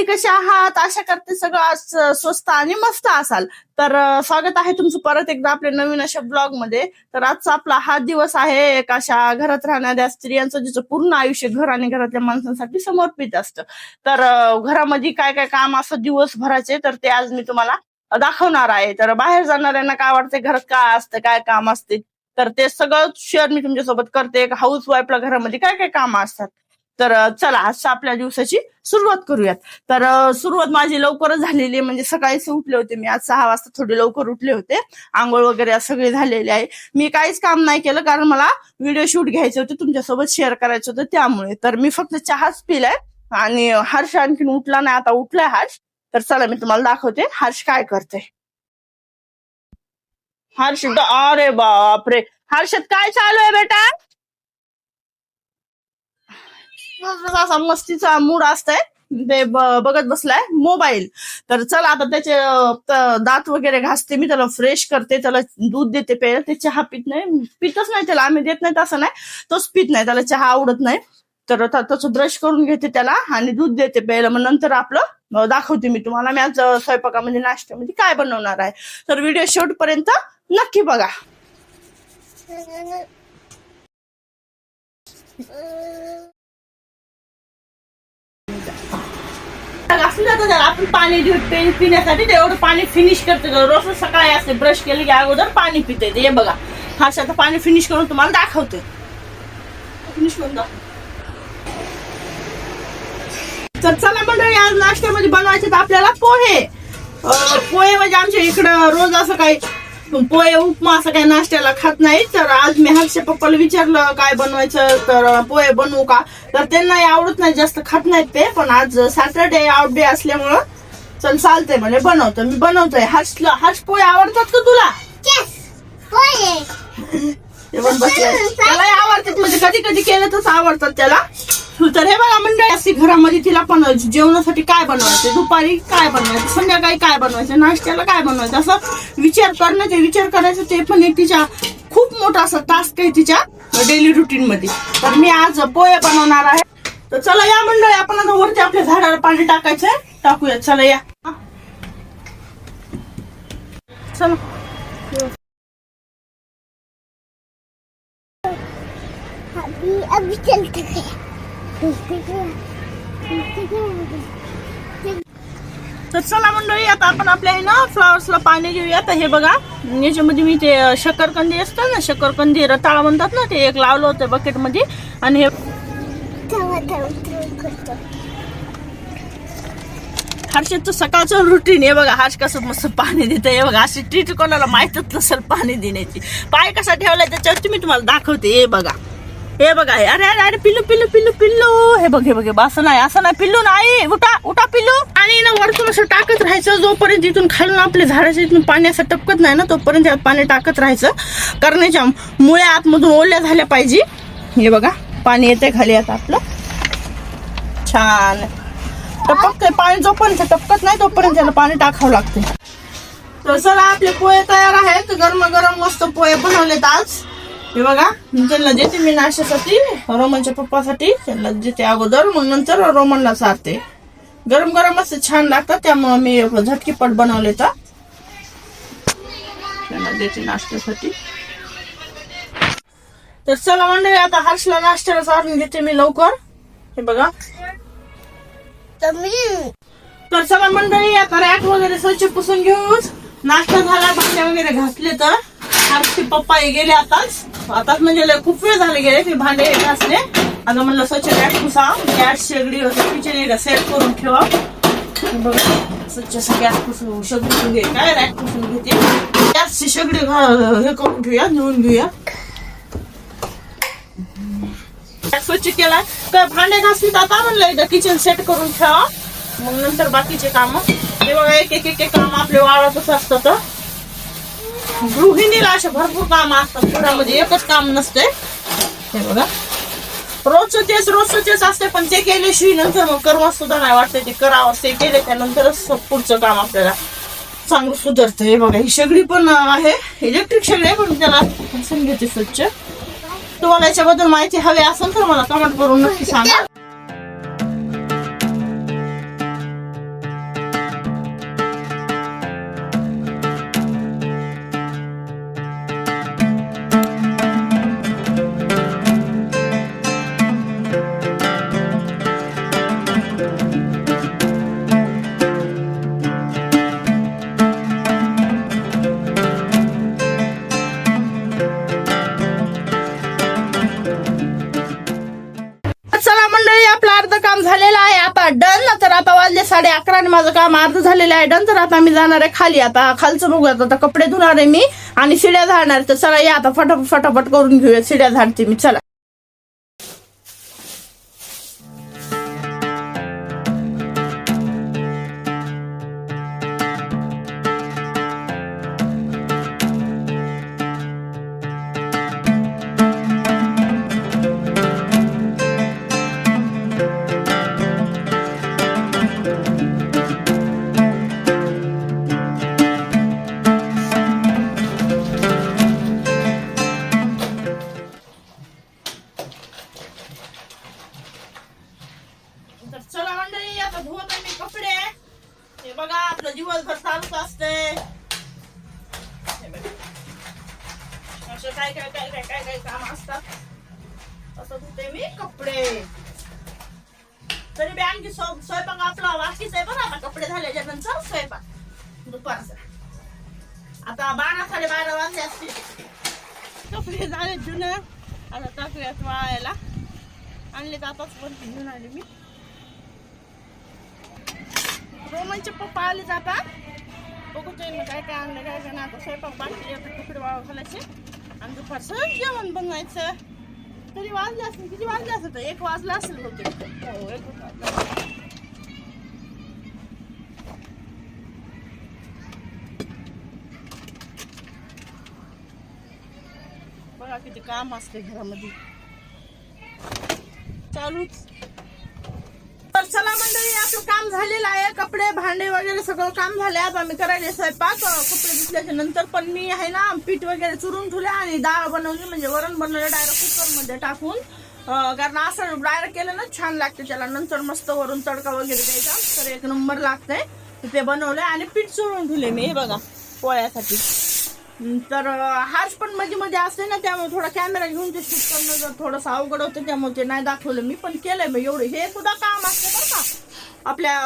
मंडळी, कशा आहात? आशा करते सगळं आज स्वस्त आणि मस्त असाल. तर स्वागत आहे तुमचं परत एकदा आपल्या नवीन अशा ब्लॉग मध्ये. तर आजचा आपला हा दिवस आहे एक अशा घरात राहणाऱ्या स्त्रियांचं जिचं पूर्ण आयुष्य घर आणि घरातल्या माणसांसाठी समर्पित असतं. तर घरामध्ये काय काय काम असं दिवसभराचे, तर ते आज मी तुम्हाला दाखवणार आहे. तर बाहेर जाणाऱ्यांना काय वाटतंय, घरात काय असतं, काय काम असते, तर ते सगळं शेअर मी तुमच्यासोबत करते. हाऊस वाईफला घरामध्ये काय काय काम असतात. तर चला आजच्या आपल्या दिवसाची सुरुवात करूयात. तर सुरुवात माझी लवकरच झालेली आहे, म्हणजे सकाळीच उठले होते मी. आज 6 वाजता थोडे लवकर उठले होते. आंघोळ वगैरे सगळे झालेले आहे. मी काहीच काम नाही केलं, कारण मला व्हिडिओ शूट घ्यायचे होते, तुमच्यासोबत शेअर करायचं होतं त्यामुळे. तर मी फक्त चहाच पिलाय आणि हर्ष आणखीन उठला नाही, आता उठलाय हर्ष. तर चला मी तुम्हाला दाखवते हर्ष काय करते. हर्ष, अरे बापरे, हर्षद काय चालू आहे बेटा? असा मस्तीचा मूड असतंय, ते बघत बसलाय मोबाईल. तर चला आता त्याचे दात वगैरे घासते मी, त्याला फ्रेश करते, त्याला दूध देते प्यायला. ते चहा पित नाही, पितच नाही त्याला, आम्ही देत नाही असं नाही, तोच पित नाही, त्याला चहा आवडत नाही. तर त्याचं ब्रश करून घेते त्याला आणि दूध देते प्यायला. मग नंतर आपलं दाखवते मी तुम्हाला मी आज स्वयंपाकामध्ये नाश्त्यामध्ये काय बनवणार आहे. तर व्हिडिओ शेवटपर्यंत नक्की बघा. आपण पाणी पिण्यासाठी तेवढं पाणी फिनिश करते. रोज सकाळी असते ब्रश केले की अगोदर पाणी पिते. हे बघा, हा आता पाणी फिनिश करून तुम्हाला दाखवते. फिनिश करून दाखव. तर चला मंडळी, आज नाश्त्यामध्ये बनवायचे आपल्याला पोहे. पोहे म्हणजे आमच्या इकडं रोज असं काही पोहे उपमा असं काही नाश्त्याला खात नाही. तर आज मी हर्षच्या पप्पाला विचारलं काय बनवायचं, तर पोहे बनवू का. तर त्यांना आवडत नाही, जास्त खात नाहीत ते. पण आज सॅटरडे आउट डे असल्यामुळं चल चालतंय म्हणजे बनवतो. मी बनवतोय. हर्ष पोहे आवडतात का तुला? त्याला आवडतात, म्हणजे कधी कधी केलं तसं आवडतात त्याला. तर हे बघा मंडळी, अशी घरामध्ये तिला पण जेवणासाठी काय बनवायचं, दुपारी काय बनवायचं, संध्याकाळी काय बनवायचं, नाश्त्याला काय बनवायचं, असं विचार करायचं. ते पण एक तिच्या खूप मोठा असा टास्क आहे तिच्या डेली रुटीन मध्ये. तर मी आज पोहे बनवणार आहे. तर चला या मंडळी, आपण आता वरती आपल्या झाडाला पाणी टाकायचंय, टाकूया. चला या, चला. अभी चलते हैं. तर चला मंडळी, आता आपण आपल्या ना फ्लावर्सला पाणी देऊया. तर हे बघा, याच्यामध्ये मी ते शकरकंदी असतात ना, शकरकंदी रताळा म्हणतात ना, ते एक लावलं होतं बकेट मध्ये. आणि हे हर्षचं सकाळचं रुटीन. हे बघा, हर्ष कसं मस्त पाणी देतं. हे बघा, अशी ट्रीट कोणाला माहितच नसेल पाणी देण्याची. पाय कसा ठेवलाय त्याच्यावरती मी तुम्हाला दाखवते. हे बघा, हे बघा, अरे अरे अरे, पिल्लू पिल्लू पिल्लू पिल्लू. हे बघ, हे बघ, असं नाही पिल्लू नाही, उठा उठा पिल्लू. आणि ना वरतून असं टाकत राहायचं, जोपर्यंत इथून खालून आपल्या झाडाच्या इथून पाणी असं टपकत नाही ना, तोपर्यंत पाणी टाकत राहायचं. कारण याच्या मुळे आतमधून ओल्या झाल्या पाहिजे. हे बघा, पाणी येते खाली. आता आपलं छान टपकतंय पाणी. जोपर्यंत टपकत नाही तोपर्यंत त्याला पाणी टाकावं लागते. तर चला, आपले पोहे तयार आहेत. गरम गरम मस्त पोहे बनवलेत आज. हे बघा, त्यांना देते मी नाश्त्यासाठी, रोमनच्या पप्पासाठी त्यांना देते अगोदर, मग नंतर रोमनला सारते. गरम गरम असं छान लागतात, त्यामुळे मी झटकीपट बनवले. तर त्यांना देते नाश्त्यासाठी. तर चला मंडळी, आता हर्षला नाश्त्याला सारून घेते मी लवकर. हे बघा, तर चला मंडळी, आता रॅक वगैरे स्वच्छ पुसून घेऊ. नाश्ता झाला, भांडे वगैरे घासले. तर हर्षचे पप्पा हे गेले आताच म्हणजे खूप वेळ झाले गेले. ते भांडे घासले. आता म्हणलं स्वच्छ रॅक पुसा, गॅस शेगडी किचन एरिया सेट करून ठेवा. बघा, स्वच्छ गॅस पुसून शेगडी घे, काय रॅक पुसून घेते. गॅसची शेगडी हे करून ठेवूया, धुवून घेऊया. स्वच्छ केला, तर भांडे घासलीत. आता म्हणलं एकदा किचन सेट करून ठेवा, मग नंतर बाकीचे काम. ते बघा, एक एक एक काम आपले वाढतच असतात. गृहिणीला असे भरपूर काम असतात घरामध्ये, एकच काम नसते. हे बघा, रोजचं तेच असते, पण ते केल्याशिवाय नंतर मग करमत सुद्धा नाही वाटते. ते करावं, ते केले त्यानंतरच पुढचं काम आपल्याला चांगलं सुधारतं. हे बघा, ही शेगडी पण आहे, इलेक्ट्रिक शेगडी आहे, पण त्याला घासून घेते स्वच्छ. तुम्हाला याच्याबद्दल माहिती हवी असेल तर मला कमेंट करून नक्की सांगा. कळलं ना. तर आता वाजले 11:30 आणि माझं काम अर्ध झालेलं आहे डन. तर आता मी जाणार आहे खाली. आता खालचं बघूयात. आता कपडे धुणार आहे मी आणि शिड्या झाडणार. तर चला या आता फटाफट करून घेऊया. शिड्या झाडते मी, चला. तर चला मंडळी, आता धुवत आहे मी कपडे. हे बघा आपलं दिवसभर चालूच असते. असं काय काम असतात. असं धुते मी कपडे. तरी बी आणखी स्वयंपाक आपला बाकीच आहे. बघा आता कपडे झाल्याच्या नंतर स्वयंपाक दुपारचा. आता 12-12:30 वाजले असतील. कपडे झाले जुनं. आता टाकूयात वाळायला. आणले तर आताच वरती घेऊन आले मी. रोमनचे पप्पा आले जातात. बघू ते काय आणलं काय नाही. आता स्वयंपाक बाकी कपडे वाळू घालायचे आणि दुपारचं जेवण बनवायचं. तरी वाजले असेल, किती वाजले असेल? 1 वाजला असेल बहुतेक. हो, 1 वाजला. बघा किती काम असते घरामध्ये चालूच. तर चला मंडळी, आपलं काम झालेलं आहे. कपडे भांडे वगैरे सगळं काम झाले. आता आम्ही करायला स्वयंपाक. कपडे धुतल्याच्या नंतर पण मी आहे ना पीठ वगैरे चुरून ठेवले आणि डाळ बनवली. म्हणजे वरण बनवलं डायरेक्ट कुकर मध्ये टाकून. कारण असं डायरेक्ट केलं ना छान लागते त्याला. नंतर मस्त वरून तडका वगैरे द्यायचा तर 1 नंबर लागतंय. ते बनवलंय आणि पीठ चुरून ठेवले मी. हे बघा पोळ्यासाठी. तर हार्श पण मध्ये असते ना, त्यामुळे थोडा कॅमेरा घेऊन ते शूट करणं जर थोडंसं अवघड होतं. त्यामुळे ते नाही दाखवलं मी. पण केलंय मी एवढं. हे सुद्धा काम असते बरं का आपल्या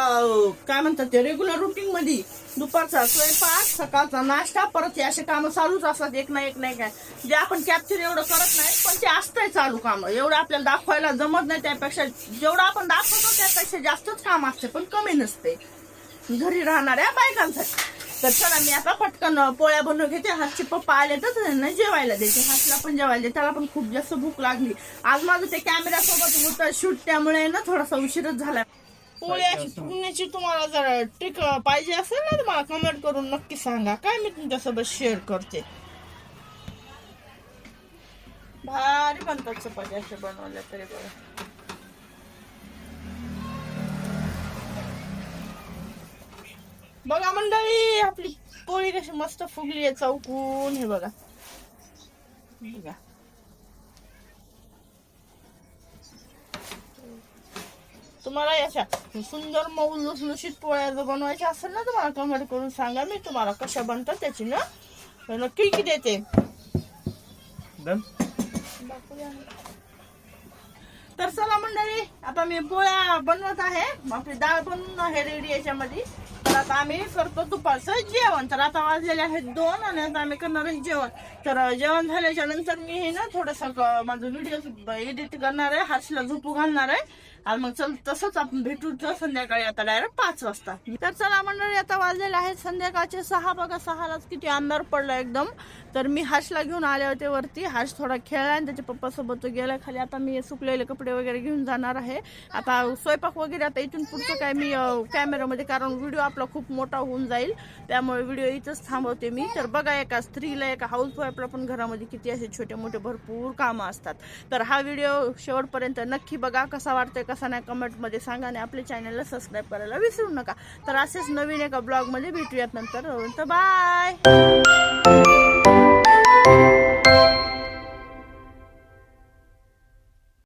काय म्हणतात ते रेग्युलर रुटीन मध्ये. दुपारचा स्वयंपाक, सकाळचा नाश्ता, परत हे असे कामं चालूच असतात. एक ना एक नाही काय जे आपण कॅप्चर एवढं करत नाही पण ते असतंय चालू काम. एवढं आपल्याला दाखवायला जमत नाही. त्यापेक्षा जेवढं आपण दाखवतो त्यापेक्षा जास्तच काम असते पण कमी नसते घरी राहणाऱ्या बायकांसाठी. तर चला मी आता पटकन पोळ्या बनवून घेते. हातचे पप्पा आले तर त्यांना जेवायला देते. हातला पण जेवायला देते. त्याला पण खूप जास्त भूक लागली. आज माझं ते कॅमेरा सोबत होतं शूट, त्यामुळे ना थोडासा उशीरच झाला. पोळ्याची तुम्हाला जर ट्रिक पाहिजे असेल ना तुम्हाला कमेंट करून नक्की सांगा. काय मी तुमच्यासोबत शेअर करते. भारी बनतात चपात्या अशा बनवल्या तरी. बघा बघा मंडळी, आपली पोळी कशी मस्त फुगली आहे चौकून. हे बघा बघा. तुम्हाला अशा सुंदर मऊ लुसलुशीत पोळ्या जर बनवायच्या असेल ना तुम्हाला कमेंट करून सांगा. मी तुम्हाला कशा बनतात त्याची ना नक्की की देते. तर चला मंडळी, आता मी पोळ्या बनवत आहे. आपली डाळ बनवून आहे रेडी याच्यामध्ये. तर आता आम्ही करतो दुपारचं जेवण. तर आता वाजलेले आहेत 2 आणि आता आम्ही करणार आहे जेवण. तर जेवण झाल्याच्या नंतर मी हे ना थोडंसं माझं व्हिडिओ एडिट करणार आहे. हार्शला झोपू घालणार आहे. आणि मग चल तसंच आपण भेटू संध्याकाळी आता डायरेक्ट 5 वाजता. तर चला मंडळी, आता वाजलेले आहेत संध्याकाळचे 6. बघा 6लाच किती अंधार पडला एकदम. तर मी हार्शला घेऊन आले होते वरती. हार्श थोडा खेळला आणि त्याच्या पप्पा सोबत तो गेला खाली. आता मी सुकलेले कपडे वगैरे घेऊन जाणार आहे. आता स्वयंपाक वगैरे आता इथून पुढचं काय मी कॅमेरामध्ये, कारण व्हिडिओ आपला खूप मोठा होऊन जाईल त्यामुळे व्हिडिओ इथंच थांबवते मी. तर बघा एका स्त्रीला, एका हाऊसवाईफला पण घरामध्ये किती असे छोटे मोठे भरपूर कामं असतात. तर हा व्हिडिओ शेवटपर्यंत नक्की बघा. कसा वाटतोय कसा नाही कमेंटमध्ये सांगा आणि आपल्या चॅनलला सबस्क्राईब करायला विसरू नका. तर असेच नवीन एका ब्लॉगमध्ये भेटूयात नंतर. बाय.